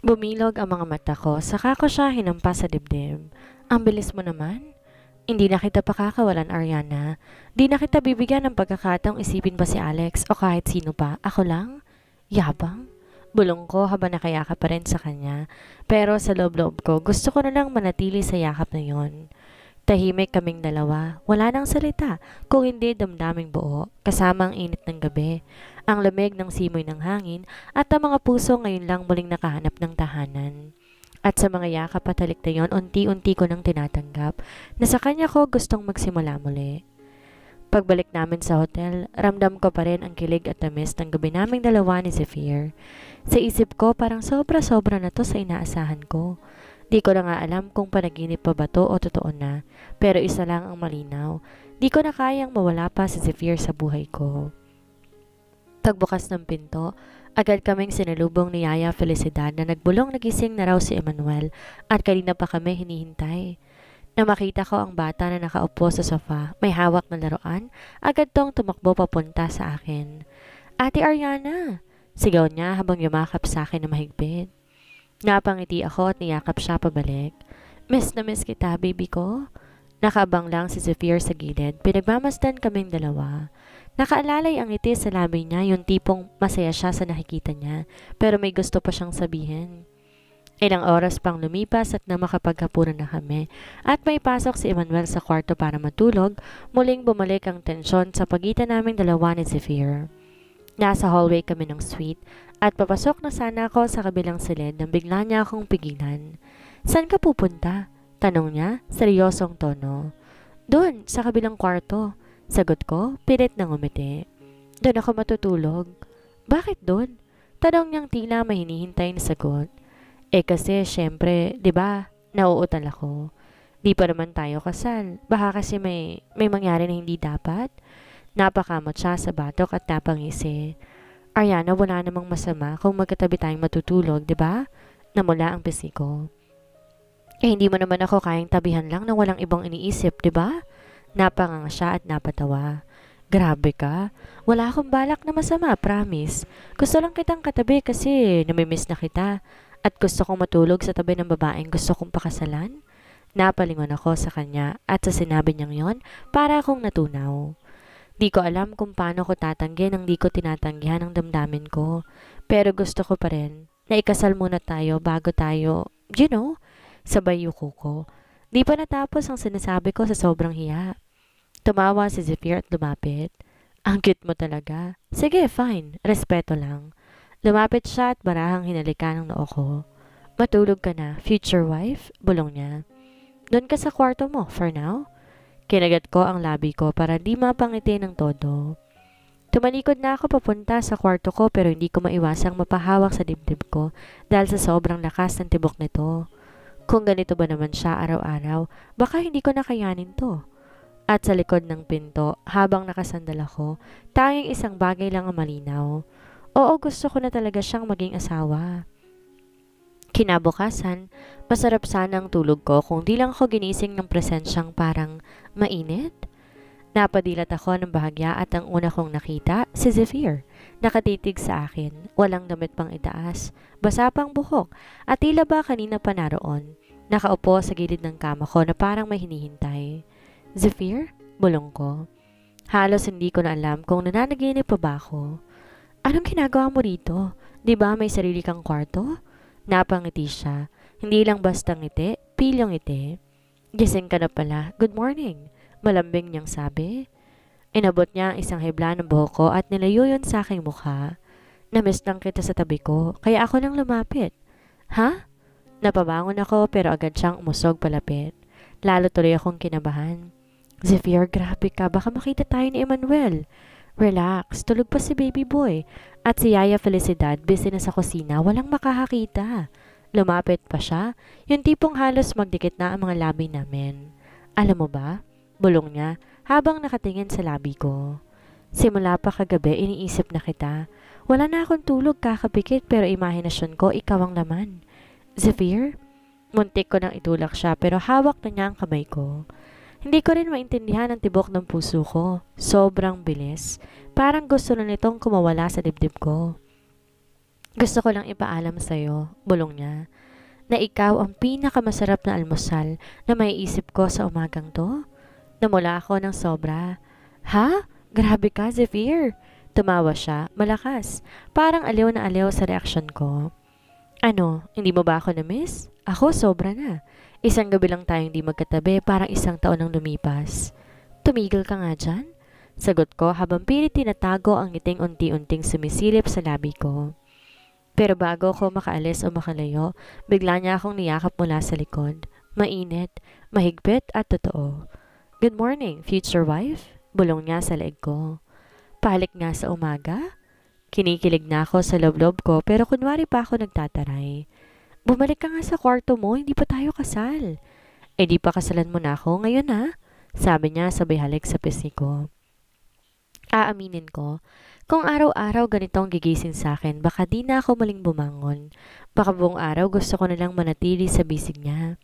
Bumilog ang mga mata ko, saka ko siya hinampas sa dibdib. Ang bilis mo naman. Hindi na kita pakakawalan, Ariana. Di na kita bibigyan ng pagkakataong isipin ba si Alex o kahit sino pa. Ako lang? Yabang? Bulong ko habang nakayakap pa rin sa kanya. Pero sa loob-loob ko, gusto ko na lang manatili sa yakap na yon. Tahimik kaming dalawa. Wala nang salita, kung hindi damdaming buo, kasama ang init ng gabi, ang lamig ng simoy ng hangin, at ang mga puso ngayon lang muling nakahanap ng tahanan. At sa mga yakap at halik na yon, unti-unti ko nang tinatanggap na sa kanya ko gustong magsimula muli. Pagbalik namin sa hotel, ramdam ko pa rin ang kilig at tamis ng gabi naming dalawa ni Zephyr. Sa isip ko, parang sobra-sobra na to sa inaasahan ko. Di ko na nga alam kung panaginip pa ba to o totoo na, pero isa lang ang malinaw. Di ko na kayang mawala pa si Zephyr sa buhay ko. Pagbukas ng pinto, agad kaming sinalubong ni Yaya Felicidad na nagbulong nagising na raw si Emmanuel at kanina pa kami hinihintay. Na makita ko ang bata na nakaupo sa sofa, may hawak na laruan, agad tong tumakbo papunta sa akin. Ate Ariana! Sigaw niya habang yumakap sa akin na mahigpit. Napangiti ako at niyakap siya pabalik. Miss na miss kita, baby ko. Nakaabang lang si Zephyr sa gilid. Pinagmamasdan kaming dalawa. Nakaalalay ang ngiti sa labi niya, yung tipong masaya siya sa nakikita niya, pero may gusto pa siyang sabihin. Ilang oras pang lumipas at na makapaghapunan na kami, at may pasok si Emmanuel sa kwarto para matulog, muling bumalik ang tensyon sa pagitan naming dalawa ni Zephyr. Nasa hallway kami ng suite, at papasok na sana ako sa kabilang silid nang bigla niya akong pigilan. Saan ka pupunta? Tanong niya, seryosong tono. Doon, sa kabilang kwarto. Sagot ko, pilit na ngumiti. Doon ako matutulog. Bakit doon? Tanong niyang tila may hinihintay na sagot. Kasi syempre, di ba, nauutal ako. Di pa naman tayo kasal. Baka kasi may mangyari na hindi dapat. Napakamot siya sa batok at napangisi. Ariana, wala namang masama kung magkatabi tayong matutulog, di ba? Namula ang pisi ko. Hindi mo naman ako kayang tabihan lang na walang ibang iniisip, di ba? Napanganga siya at napatawa. Grabe ka. Wala akong balak na masama, promise. Gusto lang kitang katabi kasi namimiss na kita. At gusto kong matulog sa tabi ng babaeng gusto kong pakasalan. Napalingon ako sa kanya at sa sinabi niyang yon, para akong natunaw. Di ko alam kung paano ko tatanggi nang di ko tinatanggihan ang damdamin ko. Pero gusto ko pa rin na ikasal muna tayo bago tayo, sabay yuko ko. Di pa natapos ang sinasabi ko sa sobrang hiya. Tumawa si Zephyr at lumapit. Ang cute mo talaga. Sige, fine. Respeto lang. Lumapit siya at barahang hinalikan ng noo ko. Matulog ka na, future wife? Bulong niya. Doon ka sa kwarto mo, for now? Kinagat ko ang labi ko para di mapangiti ng todo. Tumalikod na ako papunta sa kwarto ko pero hindi ko maiwasang mapahawak sa dibdib ko dahil sa sobrang lakas ng tibok nito. Kung ganito ba naman siya araw-araw, baka hindi ko nakayanin to. At sa likod ng pinto, habang nakasandal ako, tanging isang bagay lang ang malinaw. Oo, gusto ko na talaga siyang maging asawa. Kinabukasan, masarap sana ang tulog ko kung di lang ako ginising ng presensyang parang mainit. Napadilat ako ng bahagya at ang una kong nakita, si Zephyr. Nakatitig sa akin, walang damit pang itaas, basa pang buhok, at tila ba kanina pa naroon. Nakaupo sa gilid ng kama ko na parang may hinihintay. Zephyr? Bulong ko. Halos hindi ko na alam kung nananaginip pa ba ako. Anong ginagawa mo rito? Di ba may sarili kang kwarto? Napangiti siya. Hindi lang basta ngiti, pilyong ngiti. Gising ka na pala. Good morning. Malambing niyang sabi. Inabot niya ang isang hibla ng buhok ko at nilayo yun sa aking mukha. Namiss lang kita sa tabi ko, kaya ako nang lumapit. Ha? Napabangon ako pero agad siyang umusog palapit. Lalo tuloy akong kinabahan. Zephyr, grabe ka. Baka makita tayo ni Emmanuel. Relax, tulog pa si baby boy. At si Yaya Felicidad, busy na sa kusina, walang makakakita. Lumapit pa siya, yung tipong halos magdikit na ang mga labi namin. Alam mo ba? Bulong niya, habang nakatingin sa labi ko. Simula pa kagabi, iniisip na kita. Wala na akong tulog kakapikit pero imahinasyon ko ikaw ang laman. Zephyr? Muntik ko nang itulak siya pero hawak na niya ang kamay ko. Hindi ko rin maintindihan ang tibok ng puso ko. Sobrang bilis. Parang gusto na nitong kumawala sa dibdib ko. Gusto ko lang ipaalam sa'yo, bulong niya, na ikaw ang pinakamasarap na almusal na maiisip ko sa umagang to. Namula ako ng sobra. Ha? Grabe ka, Zephyr! Tumawa siya, malakas. Parang aliw na aliw sa reaksyon ko. Ano, hindi mo ba ako na-miss? Ako, sobra na. Isang gabi lang tayong di magkatabi, parang isang taon ang lumipas. Tumigil ka nga dyan? Sagot ko habang pilit tinatago ang ngiting unti-unting sumisilip sa labi ko. Pero bago ko makaalis o makalayo, bigla niya akong niyakap mula sa likod. Mainit, mahigpit at totoo. Good morning, future wife? Bulong niya sa leeg ko. Pahalik nga sa umaga? Kinikilig na ako sa loob-loob ko pero kunwari pa ako nagtataray. Bumalik ka nga sa kwarto mo, hindi pa tayo kasal. Di pa kasalan mo na ako ngayon ha? Sabi niya sabay halik sa pisngi ko. Aaminin ko, kung araw-araw ganitong gigising sa akin, baka di na ako maling bumangon. Baka buong araw gusto ko nalang manatili sa bisig niya.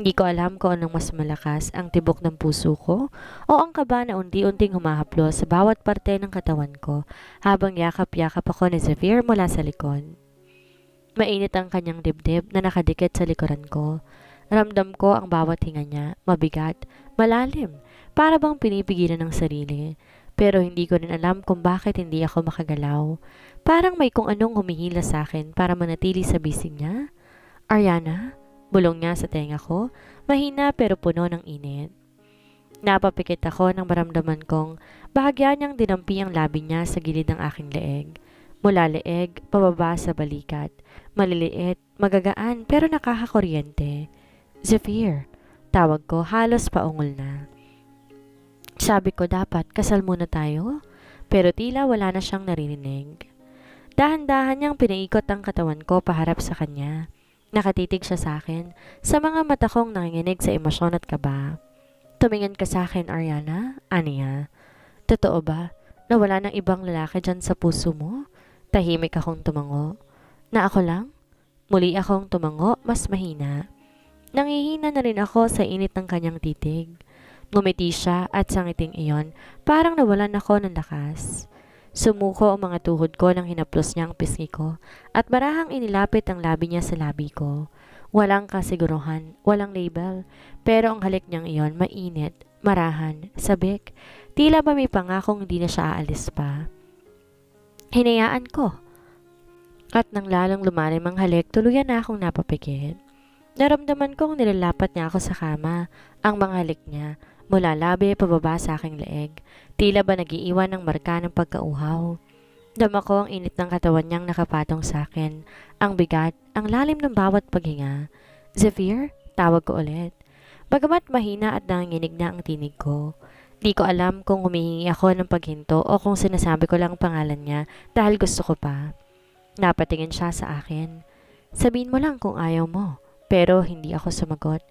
Hindi ko alam kung anong mas malakas, ang tibok ng puso ko o ang kaba na unti-unting humahaplo sa bawat parte ng katawan ko habang yakap-yakap ako ni Zephyr mula sa likod. Mainit ang kanyang dibdib na nakadikit sa likuran ko. Ramdam ko ang bawat hinga niya, mabigat, malalim, para bang pinipigilan ng sarili. Pero hindi ko rin alam kung bakit hindi ako makagalaw. Parang may kung anong humihila sa akin para manatili sa bisig niya. Ariana? Bulong niya sa tenga ko, mahina pero puno ng init. Napapikit ako nang maramdaman kong bahagya niyang dinampi ang labi niya sa gilid ng aking leeg. Mula leeg, pababa sa balikat. Maliliit, magagaan pero nakakakuryente. Zephyr, tawag ko halos paungol na. Sabi ko dapat kasal muna tayo, pero tila wala na siyang narinig. Dahan-dahan niyang pinaikot ang katawan ko paharap sa kanya. Nakatitig siya sa akin, sa mga mata kong nanginginig sa emosyon at kaba. Tumingin ka sa akin, Ariana, aniya. Totoo ba na wala nang ibang lalaki dyan sa puso mo? Tahimik akong tumango. Na ako lang? Muli akong tumango, mas mahina. Nangihina na rin ako sa init ng kanyang titig. Ngumiti siya at sa ngiting iyon, parang nawalan ako ng lakas. Sumuko ang mga tuhod ko nang hinaplos niya ang pisngi ko at marahang inilapit ang labi niya sa labi ko. Walang kasiguruhan, walang label, pero ang halik niyang iyon mainit, marahan, sabik, tila ba may pangakong hindi na siya aalis pa. Hinayaan ko. At nang lalong lumalim ang halik, tuluyan na akong napapikit. Naramdaman kong nilalapat niya ako sa kama, ang mga halik niya, mula labi pababa sa aking leeg, tila ba nagiiwan ng marka ng pagkauhaw. Dama ko ang init ng katawan niyang nakapatong sa akin, ang bigat, ang lalim ng bawat paghinga. Zephyr, tawag ko ulit. Bagamat mahina at nanginginig na ang tinig ko. Di ko alam kung humihingi ako ng paghinto o kung sinasabi ko lang ang pangalan niya dahil gusto ko pa. Napatingin siya sa akin. Sabihin mo lang kung ayaw mo, pero hindi ako sumagot.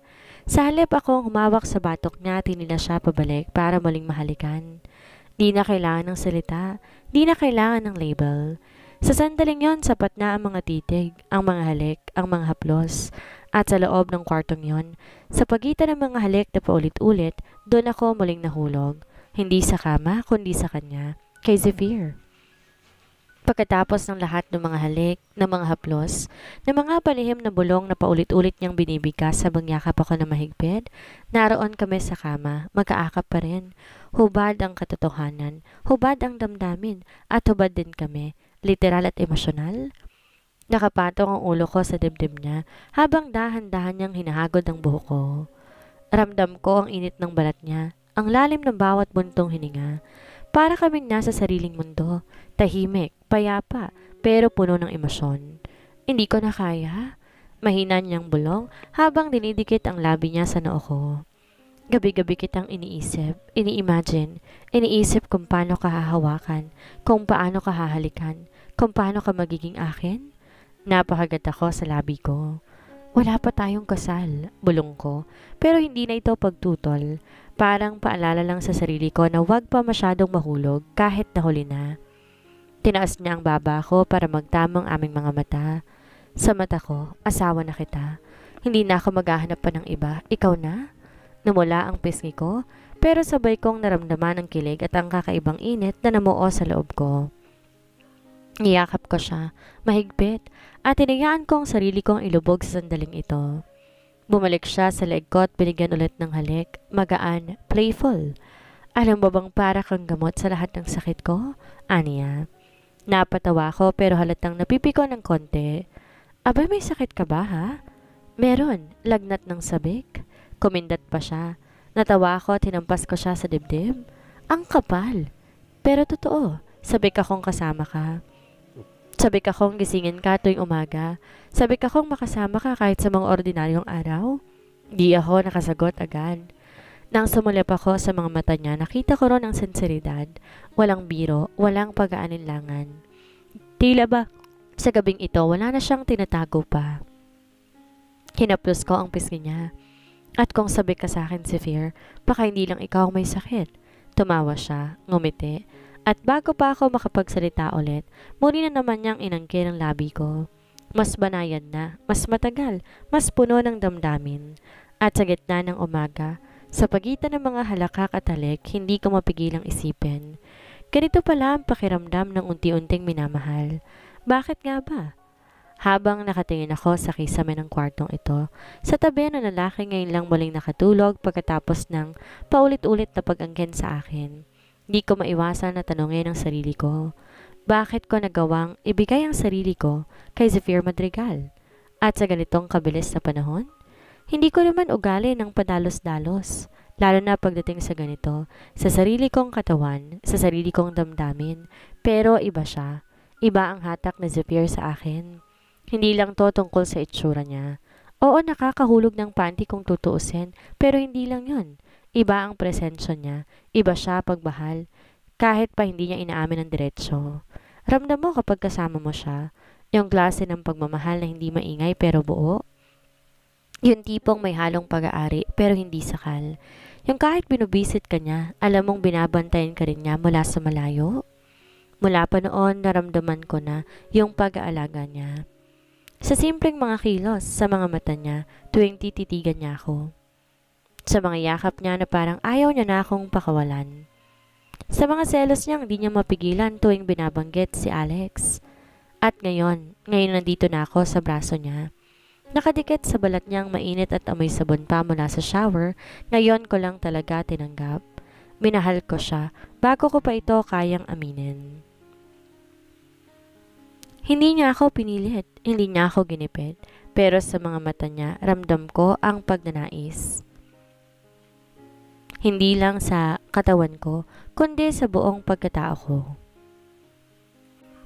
Sa halip akong humawak sa batok niya, tinila siya pabalik para muling mahalikan. Di na kailangan ng salita, di na kailangan ng label. Sa sandaling yon, sapat na ang mga titig, ang mga halik, ang mga haplos. At sa loob ng kwartong yon, sa pagitan ng mga halik na paulit-ulit, doon ako muling nahulog. Hindi sa kama, kundi sa kanya, kay Zephyr. Pagkatapos ng lahat ng mga halik, ng mga haplos, ng mga palihim na bulong na paulit-ulit niyang binibigkas habang yakap ako na mahigpit, naroon kami sa kama, magkaakap pa rin. Hubad ang katotohanan, hubad ang damdamin, at hubad din kami, literal at emosyonal. Nakapatong ang ulo ko sa dibdib niya habang dahan-dahan niyang hinahagod ang buhok ko. Ramdam ko ang init ng balat niya, ang lalim ng bawat buntong hininga. Para kaming nasa sariling mundo, tahimik, payapa, pero puno ng emosyon. Hindi ko na kaya. Mahina niyang bulong habang dinidikit ang labi niya sa noo ko. Gabi-gabi kitang iniisip, ini-imagine, iniisip kung paano ka hahawakan, kung paano ka hahalikan, kung paano ka magiging akin. Napakagat ako sa labi ko. Wala pa tayong kasal, bulong ko, pero hindi na ito pagtutol. Parang paalala lang sa sarili ko na wag pa masyadong mahulog kahit nahuli na. Tinaas niya ang baba ko para magtamang aming mga mata. Sa mata ko, asawa na kita. Hindi na ako maghahanap pa ng iba, ikaw na? Namula ang pisngi ko, pero sabay kong naramdaman ang kilig at ang kakaibang init na namuo sa loob ko. Niyakap ko siya, mahigpit, at tinayaan ko ang sarili kong ilubog sa sandaling ito. Bumalik siya sa leeg ko at binigyan ulit ng halik, magaan, playful. Alam mo bang para kang gamot sa lahat ng sakit ko? Aniya. Napatawa ko pero halatang napipiko ng konti. Abay, may sakit ka ba ha? Meron, lagnat ng sabik. Kumindat pa siya. Natawa ako at hinampas ko siya sa dibdib. Ang kapal. Pero totoo, sabik akong kasama ka. Sabik akong gisingin ka tuwing umaga. Sabik akong makasama ka kahit sa mga ordinaryong araw. Di ako nakasagot agad. Nang sumulip ako sa mga mata niya, nakita ko ron ang sinseridad. Walang biro, walang pag-aalinlangan. Tila ba, sa gabing ito, wala na siyang tinatago pa. Hinaplos ko ang pisngi niya. At kung sabik ka sa akin, Zephyr, baka hindi lang ikaw ang may sakit. Tumawa siya, ngumiti. At bago pa ako makapagsalita ulit, muli na naman niyang inangkin ang labi ko. Mas banayad na, mas matagal, mas puno ng damdamin. At sa gitna ng umaga, sa pagitan ng mga halakak at halik, hindi ko mapigilang isipin. Ganito pala ang pakiramdam ng unti-unting minamahal. Bakit nga ba? Habang nakatingin ako sa kisame ng kwartong ito, sa tabi ng lalaki ngayon lang muling nakatulog pagkatapos ng paulit-ulit na pag-angkin sa akin. Di ko maiwasan na tanungin ang sarili ko. Bakit ko nagawang ibigay ang sarili ko kay Zephyr Madrigal? At sa ganitong kabilis na panahon? Hindi ko naman ugali ng padalos-dalos. Lalo na pagdating sa ganito, sa sarili kong katawan, sa sarili kong damdamin. Pero iba siya. Iba ang hatak ni Zephyr sa akin. Hindi lang to tungkol sa itsura niya. Oo, nakakahulog ng panty kung tutuusin, pero hindi lang yun. Iba ang presensya niya, iba siya pagmahal, kahit pa hindi niya inaamin ng diretsyo. Ramdam mo kapag kasama mo siya, yung klase ng pagmamahal na hindi maingay pero buo. Yung tipong may halong pag-aari pero hindi sakal. Yung kahit binubisit ka niya, alam mong binabantayan ka rin niya mula sa malayo. Mula pa noon, naramdaman ko na yung pag-aalaga niya. Sa simpleng mga kilos, sa mga mata niya, tuwing tititigan niya ako. Sa mga yakap niya na parang ayaw niya na akong pakawalan. Sa mga selos niyang hindi niya mapigilan tuwing binabanggit si Alex. At ngayon nandito na ako sa braso niya. Nakadikit sa balat niyang mainit at amoy sabon pa mula sa shower, ngayon ko lang talaga tinanggap. Minahal ko siya bago ko pa ito kayang aminin. Hindi niya ako pinilit, hindi niya ako ginipit, pero sa mga mata niya ramdam ko ang pagnanais. Hindi lang sa katawan ko, kundi sa buong pagkatao ko.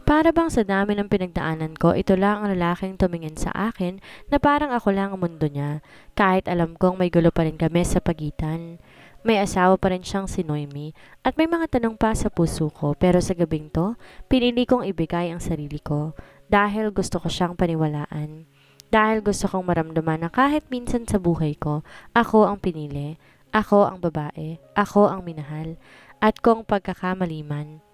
Para bang sa dami ng pinagdaanan ko, ito lang ang lalaking tumingin sa akin na parang ako lang ang mundo niya, kahit alam kong may gulo pa rin kami sa pagitan. May asawa pa rin siyang si Noemi at may mga tanong pa sa puso ko, pero sa gabing to, pinili kong ibigay ang sarili ko dahil gusto ko siyang paniwalaan. Dahil gusto kong maramdaman na kahit minsan sa buhay ko, ako ang pinili. Ako ang babae, ako ang minahal, at kung pagkakamali man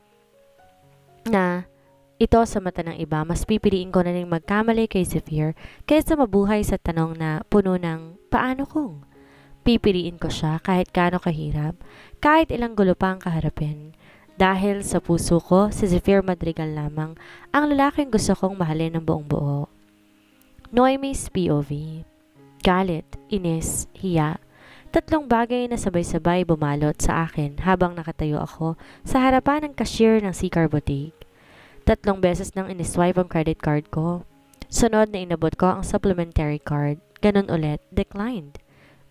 na ito sa mata ng iba, mas pipiliin ko na rin magkamali kay Zephyr kaysa mabuhay sa tanong na puno ng paano kung. Pipiliin ko siya kahit gaano kahirap, kahit ilang gulo pa ang kaharapin. Dahil sa puso ko, si Zephyr Madrigal lamang ang lalaking gusto kong mahalin ng buong buo. Noemi's POV. Galit, inis, hiya. Tatlong bagay na sabay-sabay bumalot sa akin habang nakatayo ako sa harapan ng cashier ng Cigar Boutique. 3 beses nang iniswipe ang credit card ko. Sunod na inabot ko ang supplementary card. Ganun ulit, declined.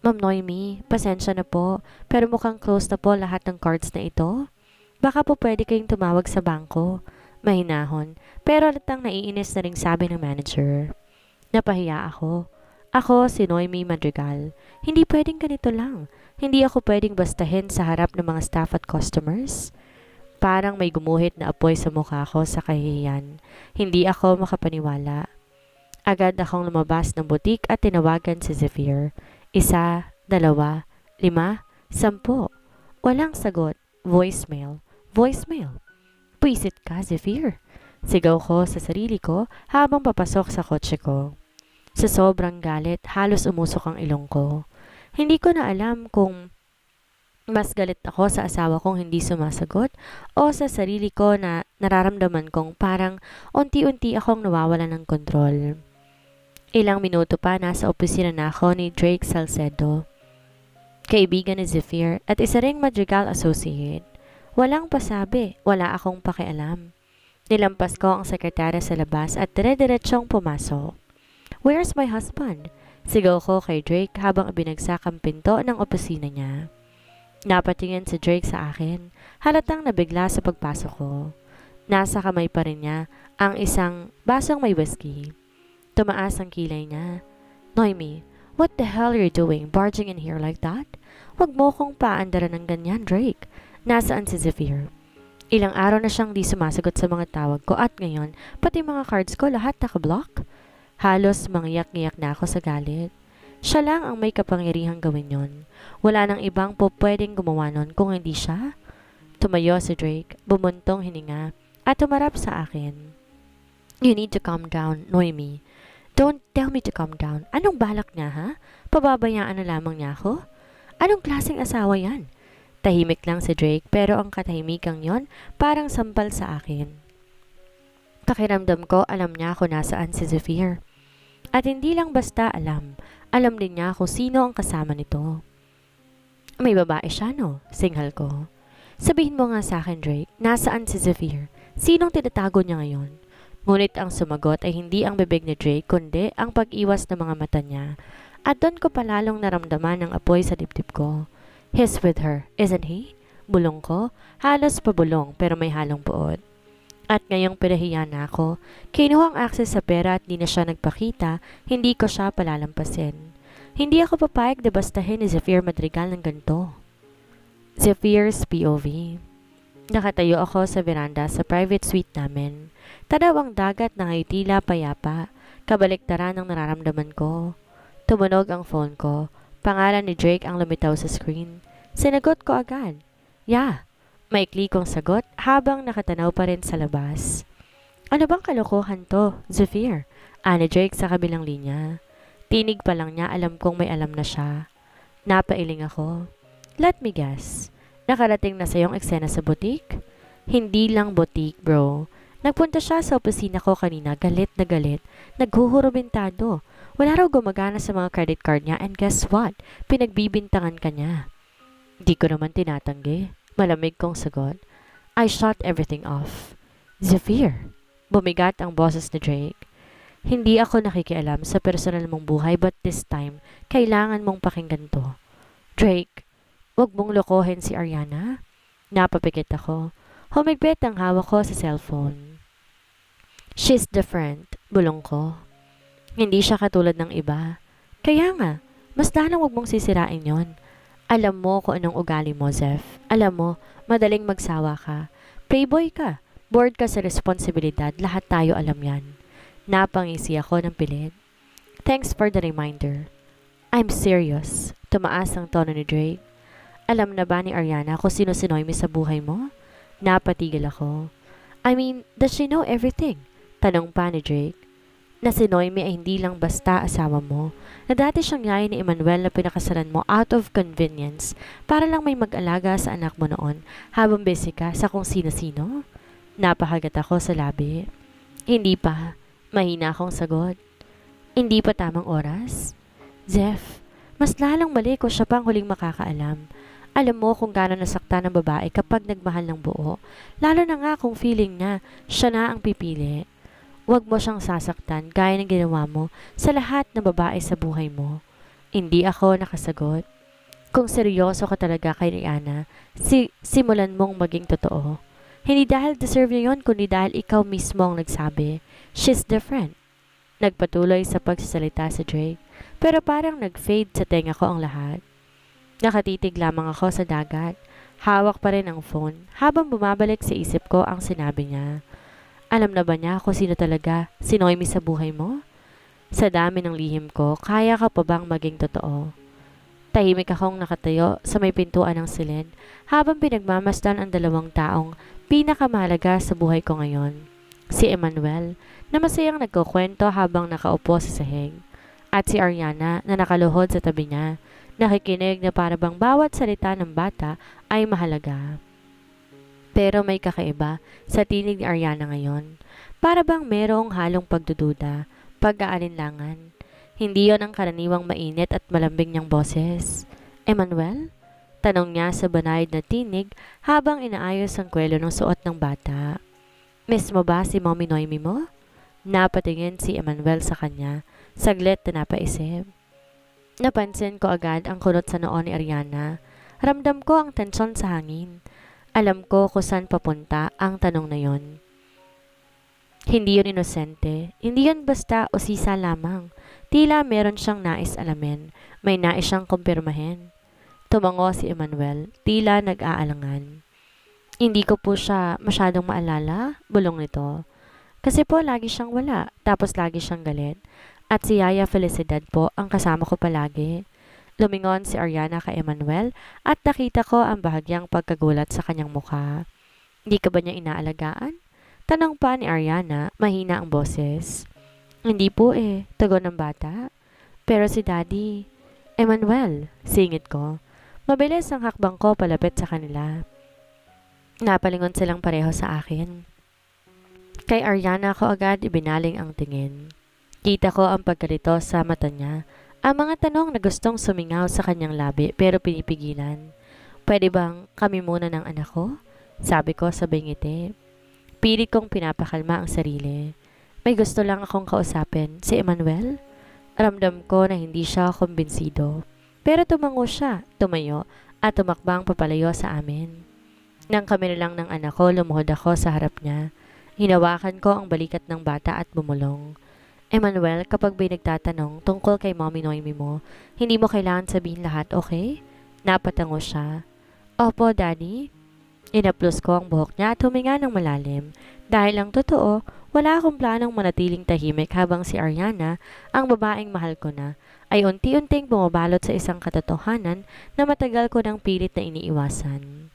Ma'am Noemi, pasensya na po, pero mukhang close na po lahat ng cards na ito. Baka po pwede kayong tumawag sa bangko. Mahinahon, pero latang naiinis na ring sabi ng manager. Napahiya ako. Ako si Noemi Madrigal. Hindi pwedeng ganito lang. Hindi ako pwedeng bastahin sa harap ng mga staff at customers. Parang may gumuhit na apoy sa mukha ko sa kahihiyan. Hindi ako makapaniwala. Agad akong lumabas ng butik at tinawagan si Zephyr. 1, 2, 5, 10. Walang sagot. Voicemail. Voicemail. Puisit ka, Zephyr. Sigaw ko sa sarili ko habang papasok sa kotse ko. Sa sobrang galit, halos umusok ang ilong ko. Hindi ko na alam kung Mas galit ako sa asawa kong hindi sumasagot o sa sarili ko na nararamdaman kong parang unti-unti akong nawawalan ng kontrol. Ilang minuto pa nasa opisina na ako ni Drake Salcedo, kaibigan ni Zephyr at isa ring Madrigal associate. Walang pasabi, wala akong pakialam. Nilampas ko ang sekretary sa labas at dire-diretsyong pumasok. "Where's my husband?" Sigaw ko kay Drake habang ibinagsak ang pinto ng opisina niya. Napatingin si Drake sa akin, halatang nabigla sa pagpasok ko. Nasa kamay pa rin niya ang isang basong may whiskey. Tumaas ang kilay niya. "Noemi, what the hell are you doing barging in here like that? Huwag mo kong paandaran ng ganyan, Drake. Nasaan si Zephyr?" Ilang araw na siyang di sumasagot sa mga tawag ko at ngayon, pati mga cards ko lahat nakablock. Halos mangyak-ngyak na ako sa galit. Siya lang ang may kapangyarihang gawin yon. Wala nang ibang po pwedeng gumawa nun kung hindi siya. Tumayo si Drake, bumuntong hininga, at tumarap sa akin. "You need to calm down, Noemi. Don't tell me to calm down. Anong balak niya, ha? Pababayaan na lamang niya ako? Anong klaseng asawa yan?" Tahimik lang si Drake pero ang katahimikang yon parang sampal sa akin. Pakiramdam ko alam niya kung nasaan si Zephyr. At hindi lang basta alam din niya kung sino ang kasama nito. "May babae siya, no?" Singhal ko. "Sabihin mo nga sa akin, Drake, nasaan si Zephyr? Sinong tinatago niya ngayon?" Ngunit ang sumagot ay hindi ang bibig ni Drake kundi ang pag-iwas ng mga mata niya. At doon ko palalong naramdaman ang apoy sa dibdib ko. "He's with her, isn't he?" Bulong ko, halos pabulong pero may halong puot. At ngayong pinahiya na ako, kinuha ang access sa pera at di na siya nagpakita, hindi ko siya palalampasin. Hindi ako papayag na bastahin ni Zephyr Madrigal ng ganito. Zephyr's POV. Nakatayo ako sa veranda sa private suite namin. Tanaw ang dagat na ngay tila payapa, kabaliktaran ng nararamdaman ko. Tumunog ang phone ko, pangalan ni Drake ang lumitaw sa screen. Sinagot ko agad. "Yeah." Maikli kong sagot habang nakatanaw pa rin sa labas. "Ano bang kalokohan to, Zephyr?" Ani Drake sa kabilang linya. Tinig pa lang niya alam kong may alam na siya. Napailing ako. "Let me guess. Nakarating na sa iyong eksena sa boutique?" "Hindi lang boutique, bro. Nagpunta siya sa opisina ko kanina, galit na galit. Naghuhurubintado. Wala raw gumagana sa mga credit card niya and guess what? Pinagbibintangan ka niya." Di ko naman tinatanggi. Malamig kong sagot. I shut everything off. "Zephyr." Bumigat ang boses ni Drake. "Hindi ako nakikialam sa personal mong buhay but this time, kailangan mong pakinggan to." "Drake, wag mong lokohin si Ariana." Napapikit ako. Humigpit ang hawak ko sa cellphone. "She's different," bulong ko. "Hindi siya katulad ng iba." "Kaya nga, mas lalong wag mong sisirain yon. Alam mo kung anong ugali mo, Zeph. Alam mo, madaling magsawa ka. Playboy ka. Bored ka sa responsibilidad. Lahat tayo alam yan." Napangisi ako ng pilit. "Thanks for the reminder." "I'm serious." Tumaas ang tono ni Drake. "Alam na ba ni Ariana kung sino si Noemi sa buhay mo?" Napatigil ako. "I mean, does she know everything?" Tanong pa ni Drake. "Na si Noemi ay hindi lang basta asawa mo, na dati siyang yaya ni Emmanuel na pinakasalan mo out of convenience para lang may mag-alaga sa anak mo noon habang busy ka sa kung sino-sino?" Napahagat ako sa labi. "Hindi pa." Mahina akong sagot. "Hindi pa tamang oras?" "Zeph, mas lalang mali kung siya pang huling makakaalam. Alam mo kung gaano nasaktan ng babae kapag nagmahal ng buo, lalo na nga kung feeling niya siya na ang pipili. Huwag mo siyang sasaktan gaya ng ginawa mo sa lahat ng babae sa buhay mo." Hindi ako nakasagot. "Kung seryoso ka talaga kay Rihanna, simulan mong maging totoo. Hindi dahil deserve niya yun, kundi dahil ikaw mismo ang nagsabi. She's different." Nagpatuloy sa pagsasalita si Drake, pero parang nag-fade sa tenga ko ang lahat. Nakatitig lamang ako sa dagat. Hawak pa rin ang phone habang bumabalik sa isip ko ang sinabi niya. Alam na ba niya kung sino talaga si Noemi sa buhay mo? Sa dami ng lihim ko, kaya ka pa bang maging totoo? Tahimik akong nakatayo sa may pintuan ng silid habang pinagmamasdan ang dalawang taong pinakamahalaga sa buhay ko ngayon. Si Emmanuel na masayang nagkukwento habang nakaupo sa sahig, at si Ariana na nakaluhod sa tabi niya, Nakikinig na para bang bawat salita ng bata ay mahalaga. Pero may kakaiba sa tinig ni Ariana ngayon. Para bang merong halong pagdududa, pag-aalinlangan. Hindi yon ang karaniwang mainit at malambing niyang boses. Emmanuel? Tanong niya sa banayad na tinig habang inaayos ang kwelo ng suot ng bata. Mismo ba si Mommy Noemi mo? Napatingin si Emmanuel sa kanya, saglit na napaisip. Napansin ko agad ang kunot sa noo ni Ariana. Ramdam ko ang tensyon sa hangin. Alam ko kung saan papunta ang tanong na yon. Hindi yun inosente. Hindi yun basta o sisa lamang. Tila meron siyang nais alamin. May nais siyang kumpirmahin. Tumango si Emmanuel, tila nag-aalangan. Hindi ko po siya masyadong maalala, bulong nito. Kasi po lagi siyang wala, tapos lagi siyang galit. At si Yaya Felicidad po ang kasama ko palagi. Lumingon si Ariana kay Emmanuel at nakita ko ang bahagyang pagkagulat sa kanyang mukha. Hindi ka ba niya inaalagaan? Tanong pa ni Ariana, mahina ang boses. Hindi po tugon ng bata. Pero si Daddy, Emmanuel, singit ko. Mabilis ang hakbang ko palapit sa kanila. Napalingon silang pareho sa akin. Kay Ariana ko agad ibinaling ang tingin. Kita ko ang pagkalito sa mata niya. Ang mga tanong na gustong sumingaw sa kanyang labi pero pinipigilan. Pwede bang kami muna ng anak ko? Sabi ko sabay ngiti. Pilit kong pinapakalma ang sarili. May gusto lang akong kausapin, si Emmanuel. Ramdam ko na hindi siya kumbinsido. Pero tumango siya, tumayo, at tumakbang papalayo sa amin. Nang kami na lang ng anak ko, lumuhod ako sa harap niya. Hinawakan ko ang balikat ng bata at bumulong. Emmanuel, kapag may nagtatanong tungkol kay Mommy Noemi mo, hindi mo kailangan sabihin lahat, okay? Napatango siya. Opo, Daddy. Inaplos ko ang buhok niya at huminga ng malalim. Dahil lang totoo, wala akong planong manatiling tahimik habang si Ariana, ang babaeng mahal ko na, ay unti-unting bumabalot sa isang katotohanan na matagal ko nang pilit na iniiwasan.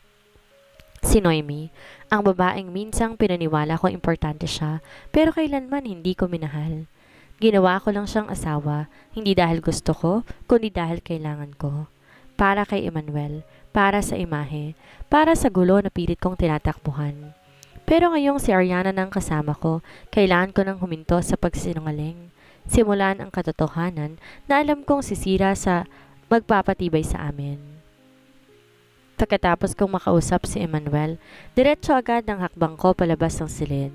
Si Noemi, ang babaeng minsang pinaniwala ko importante siya, pero kailanman hindi ko minahal. Ginawa ko lang siyang asawa, hindi dahil gusto ko, kundi dahil kailangan ko. Para kay Emmanuel, para sa imahe, para sa gulo na pilit kong tinatakbuhan. Pero ngayong si Ariana nang kasama ko, kailangan ko nang huminto sa pagsinungaling. Simulan ang katotohanan na alam kong sisira sa magpapatibay sa amin. Pagkatapos kong makausap si Emmanuel, diretso agad ang hakbang ko palabas ng silid.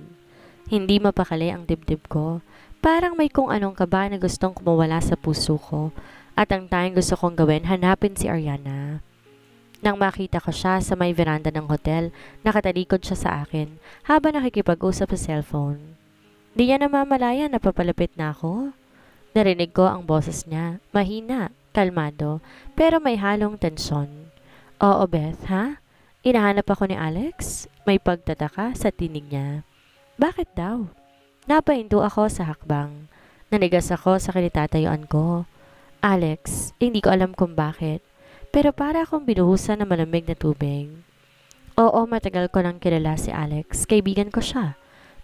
Hindi mapakali ang dibdib ko. Parang may kung anong kaba na gustong kumawala sa puso ko at ang tanging gusto kong gawin hanapin si Ariana. Nang makita ko siya sa may veranda ng hotel, nakatalikod siya sa akin habang nakikipag-usap sa cellphone. Di niya namamalaya na papalapit na ako. Narinig ko ang boses niya, mahina, kalmado, pero may halong tensyon. Oo, Beth, ha? Inahanap ako ni Alex? May pagtataka sa tinig niya. Bakit daw? Napahinto ako sa hakbang. Nanigas ako sa kinitatayuan ko. Alex, hindi ko alam kung bakit. Pero para akong binuhusan ng malamig na tubig. Oo, matagal ko nang kilala si Alex. Kaibigan ko siya.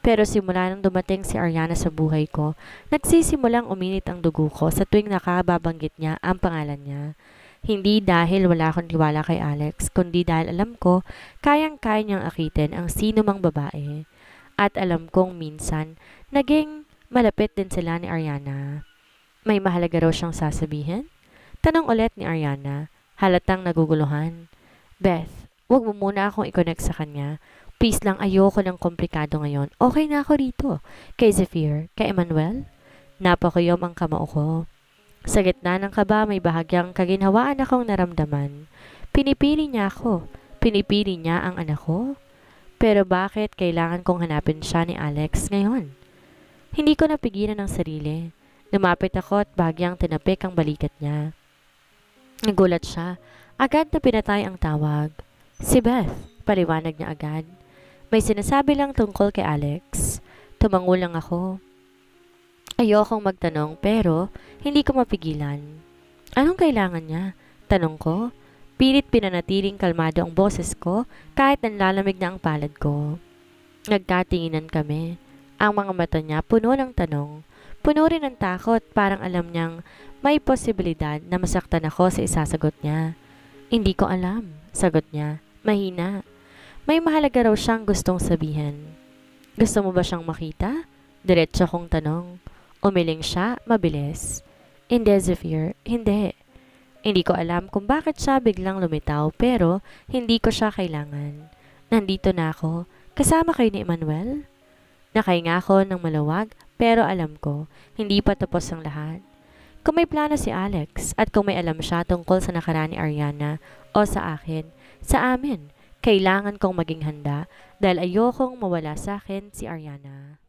Pero simula nang dumating si Ariana sa buhay ko, nagsisimulang uminit ang dugo ko sa tuwing nakababanggit niya ang pangalan niya. Hindi dahil wala akong tiwala kay Alex, kundi dahil alam ko kayang-kaya niyang akitin ang sino mang babae. At alam kong minsan, naging malapit din sila ni Ariana. May mahalaga raw siyang sasabihin? Tanong ulit ni Ariana, halatang naguguluhan. Beth, wag mo muna akong i-connect sa kanya. Please lang, ayoko ng komplikado ngayon. Okay na ako rito. Kay Zephyr, kay Emmanuel. Napakuyom ang kamao ko. Sa gitna ng kaba, may bahagyang kaginhawaan akong naramdaman. Pinipili niya ako. Pinipili niya ang anak ko. Pero bakit kailangan kong hanapin siya ni Alex ngayon? Hindi ko napigilan ang sarili. Lumapit ako at bahagyang tinapik ang balikat niya. Nagulat siya. Agad na pinatay ang tawag. Si Beth, paliwanag niya agad. May sinasabi lang tungkol kay Alex. Tumango lang ako. Ayokong magtanong pero hindi ko mapigilan. Anong kailangan niya? Tanong ko. Pilit pinanatiling kalmado ang boses ko kahit nanlalamig na ang palad ko. Nagkatinginan kami. Ang mga mata niya puno ng tanong. Puno rin ng takot, parang alam niyang may posibilidad na masaktan ako sa isasagot niya. Hindi ko alam, sagot niya. Mahina. May mahalaga raw siyang gustong sabihin. Gusto mo ba siyang makita? Diretso kong tanong. Umiling siya, mabilis. Hindi, Zephyr. Hindi. Hindi ko alam kung bakit siya biglang lumitaw pero hindi ko siya kailangan. Nandito na ako. Kasama kayo ni Emmanuel? Nakahinga ako ng malawag pero alam ko, hindi pa tapos ang lahat. Kung may plano si Alex at kung may alam siya tungkol sa nakaraan ni Ariana o sa akin, sa amin, kailangan kong maging handa dahil ayokong mawala sa akin si Ariana.